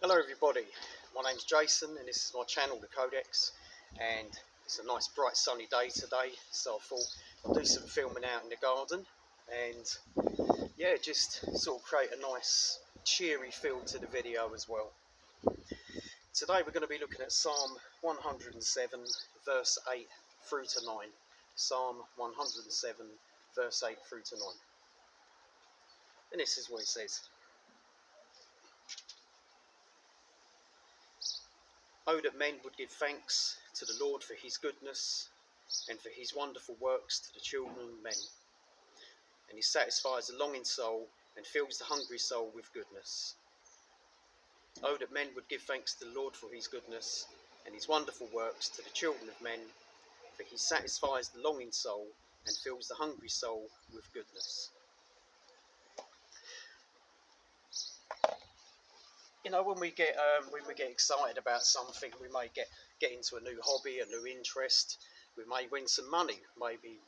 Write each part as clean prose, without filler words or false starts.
Hello everybody, my name's Jason and this is my channel, the Codex, and it's a nice bright sunny day today, so I thought I'll do some filming out in the garden and yeah, just sort of create a nice cheery feel to the video as well. Today we're going to be looking at Psalm 107 verse 8 through to 9. Psalm 107 verse 8 through to 9. And this is what it says. Oh, that men would give thanks to the Lord for his goodness and for his wonderful works to the children of men. And he satisfies the longing soul and fills the hungry soul with goodness. Oh, that men would give thanks to the Lord for his goodness and his wonderful works to the children of men, for he satisfies the longing soul and fills the hungry soul with goodness. You know, when we get excited about something, we may get into a new hobby, a new interest. We may win some money, maybe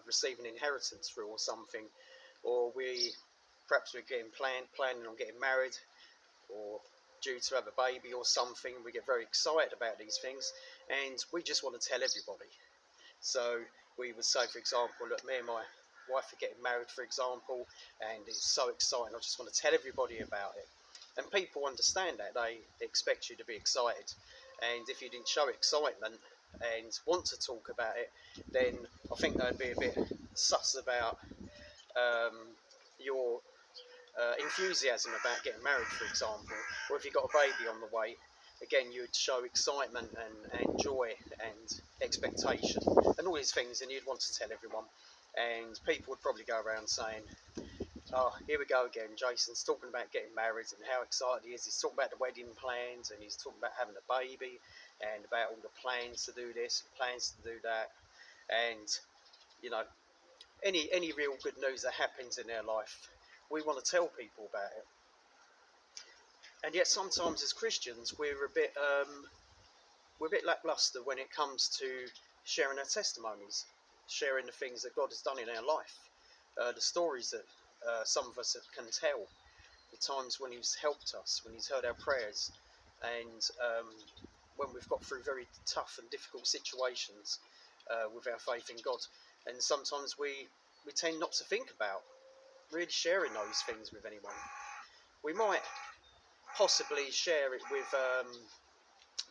receive an inheritance through or something, or perhaps we're planning on getting married, or due to have a baby or something. We get very excited about these things, and we just want to tell everybody. So we would say, for example, look, me and my wife are getting married, for example, and it's so exciting. I just want to tell everybody about it. And people understand that. They expect you to be excited. And if you didn't show excitement and want to talk about it, then I think they'd be a bit sus about your enthusiasm about getting married, for example. Or if you've got a baby on the way, again, you'd show excitement and joy and expectation and all these things, and you'd want to tell everyone. And people would probably go around saying, oh, here we go again. Jason's talking about getting married and how excited he is. He's talking about the wedding plans and he's talking about having a baby and about all the plans to do this and plans to do that. And, you know, any real good news that happens in their life, we want to tell people about it. And yet sometimes as Christians, we're a bit lackluster when it comes to sharing our testimonies, sharing the things that God has done in our life, the stories that some of us can tell, the times when he's helped us, when he's heard our prayers, and when we've got through very tough and difficult situations with our faith in God. And sometimes we tend not to think about really sharing those things with anyone. We might possibly share it with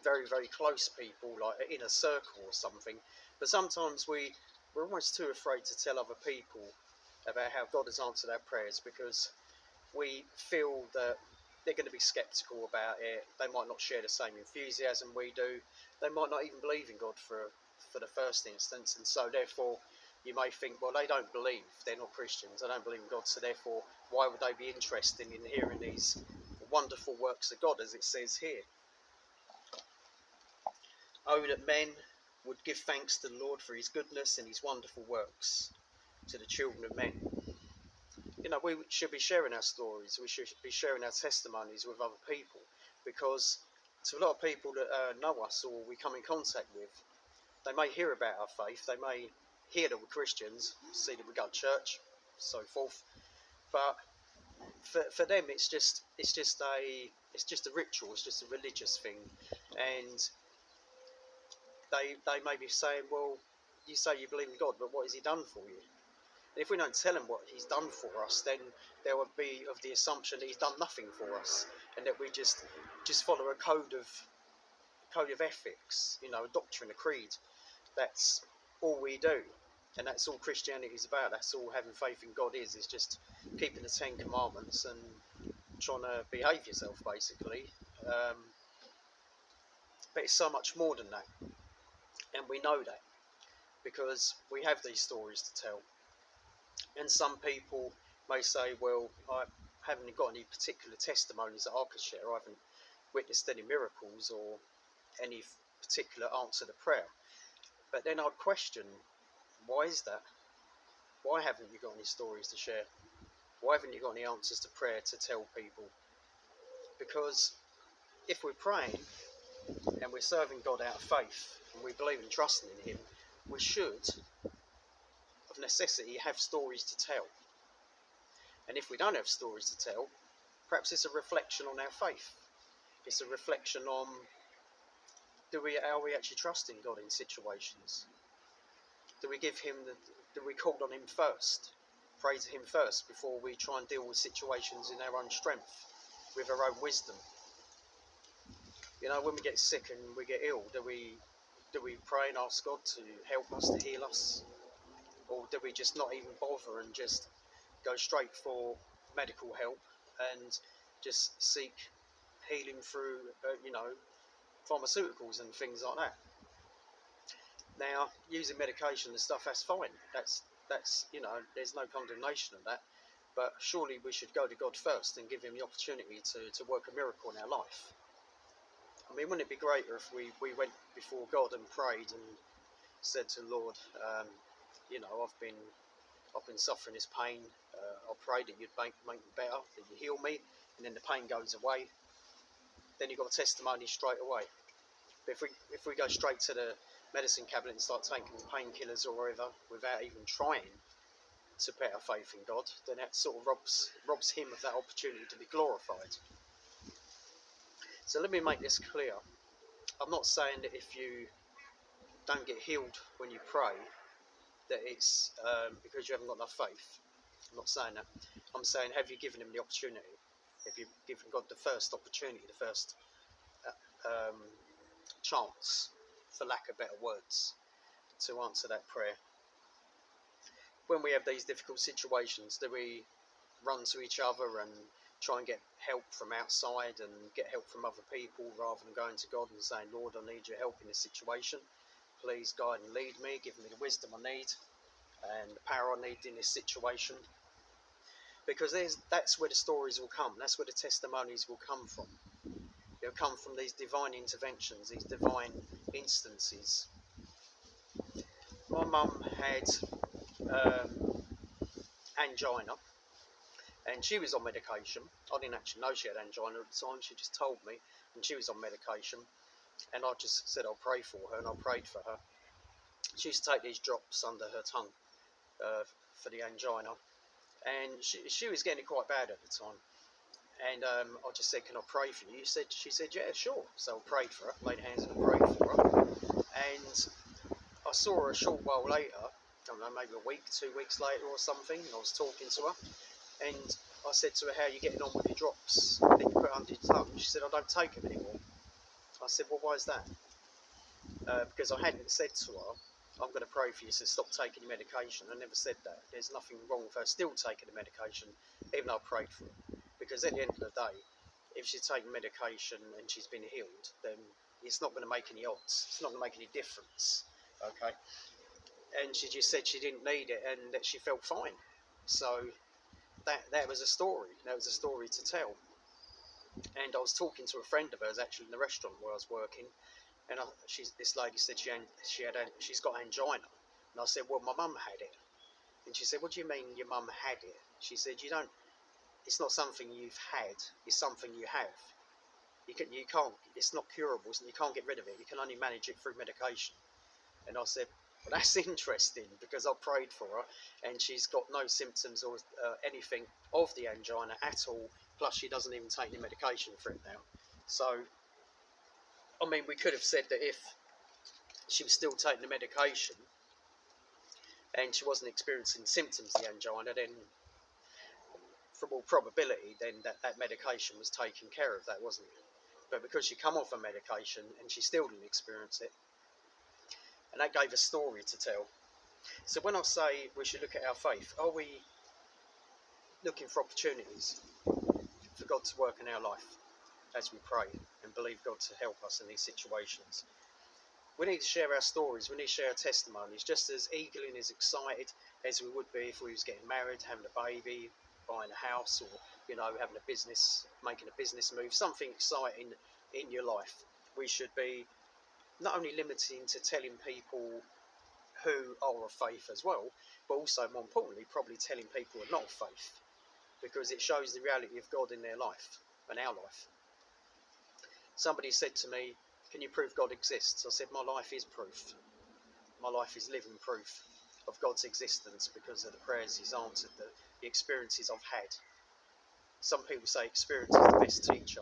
very, very close people, like in a circle or something, but sometimes we're almost too afraid to tell other people about how God has answered our prayers, because we feel that they're going to be sceptical about it. They might not share the same enthusiasm we do. They might not even believe in God for the first instance, and so therefore you may think, well, they don't believe, they're not Christians, they don't believe in God, so therefore why would they be interested in hearing these wonderful works of God, as it says here? Oh, that men would give thanks to the Lord for his goodness and his wonderful works to the children of men. You know, we should be sharing our stories, we should be sharing our testimonies with other people, because to a lot of people that know us or we come in contact with, they may hear about our faith, they may hear that we're Christians, see that we go to church, so forth, but for them it's just a ritual, it's just a religious thing, and they may be saying, well, you say you believe in God, but what has he done for you? And if we don't tell him what he's done for us, then there would be of the assumption that he's done nothing for us, and that we just follow a code of ethics, you know, a doctrine, a creed. That's all we do, and that's all Christianity is about. That's all having faith in God is just keeping the 10 Commandments and trying to behave yourself, basically. But it's so much more than that, and we know that because we have these stories to tell. And some people may say, well, I haven't got any particular testimonies that I could share. I haven't witnessed any miracles or any particular answer to prayer. But then I'd question, why is that? Why haven't you got any stories to share? Why haven't you got any answers to prayer to tell people? Because if we're praying and we're serving God out of faith and we believe and trusting in him, we should, of necessity, have stories to tell. And if we don't have stories to tell, perhaps it's a reflection on our faith. It's a reflection on are we actually trusting God in situations? Do we call on Him first? Pray to Him first before we try and deal with situations in our own strength, with our own wisdom. When we get sick and we get ill, do we pray and ask God to help us, to heal us? Or do we just not even bother and just go straight for medical help and just seek healing through, pharmaceuticals and things like that? Now, using medication and stuff, that's fine. That's there's no condemnation of that. But surely we should go to God first and give Him the opportunity to work a miracle in our life. I mean, wouldn't it be greater if we went before God and prayed and said to the Lord, I've been suffering this pain. I pray that you'd make me better, that you heal me, and then the pain goes away. Then you've got a testimony straight away. But if we go straight to the medicine cabinet and start taking painkillers or whatever without even trying to put our faith in God, then that sort of robs Him of that opportunity to be glorified. So let me make this clear. I'm not saying that if you don't get healed when you pray, that it's because you haven't got enough faith. I'm not saying that. I'm saying, have you given Him the opportunity? Have you given God the first opportunity, the first chance, for lack of better words, to answer that prayer? When we have these difficult situations, do we run to each other and try and get help from outside and get help from other people rather than going to God and saying, Lord, I need your help in this situation. Please guide and lead me, give me the wisdom I need and the power I need in this situation. Because that's where the stories will come. That's where the testimonies will come from. They'll come from these divine interventions, these divine instances. My mum had angina, and she was on medication. I didn't actually know she had angina at the time. She just told me, and she was on medication. And I just said I'll pray for her, and I prayed for her. She used to take these drops under her tongue for the angina, and she was getting it quite bad at the time. And I just said, can I pray for you? She said, yeah, sure. So I prayed for her, laid hands and prayed for her. And I saw her a short while later, I don't know, maybe a week, 2 weeks later or something, and I was talking to her. And I said to her, how are you getting on with your drops that you put under your tongue? She said, I don't take them anymore. I said, well, why is that? Because I hadn't said to her, I'm going to pray for you to stop taking your medication. I never said that. There's nothing wrong with her still taking the medication, even though I prayed for her. Because at the end of the day, if she's taking medication and she's been healed, then it's not going to make any odds. It's not going to make any difference. Okay? And she just said she didn't need it and that she felt fine. So that was a story. That was a story to tell. And I was talking to a friend of hers actually in the restaurant where I was working, and this lady said she's got angina, and I said, well, my mum had it, and she said, what do you mean your mum had it? She said, it's not something you've had, it's something you have. You can't, it's not curable, you can't get rid of it, you can only manage it through medication. And I said, well, that's interesting, because I prayed for her and she's got no symptoms or anything of the angina at all, plus she doesn't even take any medication for it now. So I mean, we could have said that if she was still taking the medication and she wasn't experiencing symptoms of the angina, then from all probability, then that medication was taking care of that, wasn't it? But because she come off a medication and she still didn't experience it, and that gave a story to tell. So when I say we should look at our faith, are we looking for opportunities for God to work in our life as we pray and believe God to help us in these situations? We need to share our stories, we need to share our testimonies, just as eagerly and as excited as we would be if we was getting married, having a baby, buying a house, or having a business, making a business move, something exciting in your life. We should be not only limiting to telling people who are of faith as well, but also more importantly probably telling people who are not of faith, because it shows the reality of God in their life and our life. Somebody said to me, can you prove God exists? I said, my life is proof. My life is living proof of God's existence because of the prayers He's answered, the experiences I've had. Some people say experience is the best teacher.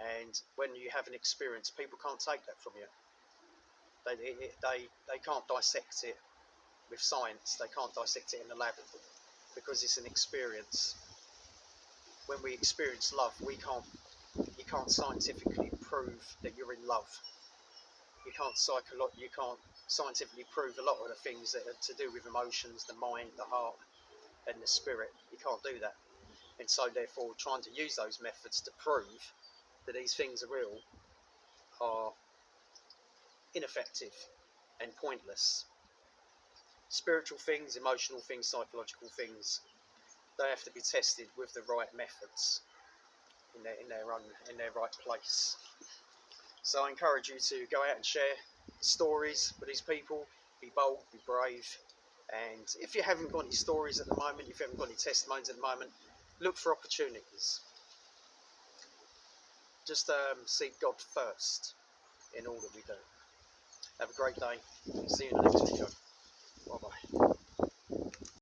And when you have an experience, people can't take that from you. They can't dissect it with science. They can't dissect it in the lab because it's an experience. When we experience love, you can't scientifically prove that you're in love. You can't scientifically prove a lot of the things that are to do with emotions, the mind, the heart, and the spirit. You can't do that. And so therefore trying to use those methods to prove that these things are real are ineffective and pointless. Spiritual things, emotional things, psychological things, they have to be tested with the right methods in their right place. So I encourage you to go out and share stories with these people. Be bold, be brave, and if you haven't got any stories at the moment, if you haven't got any testimonies at the moment, look for opportunities. Just seek God first in all that we do. Have a great day. See you in the next video.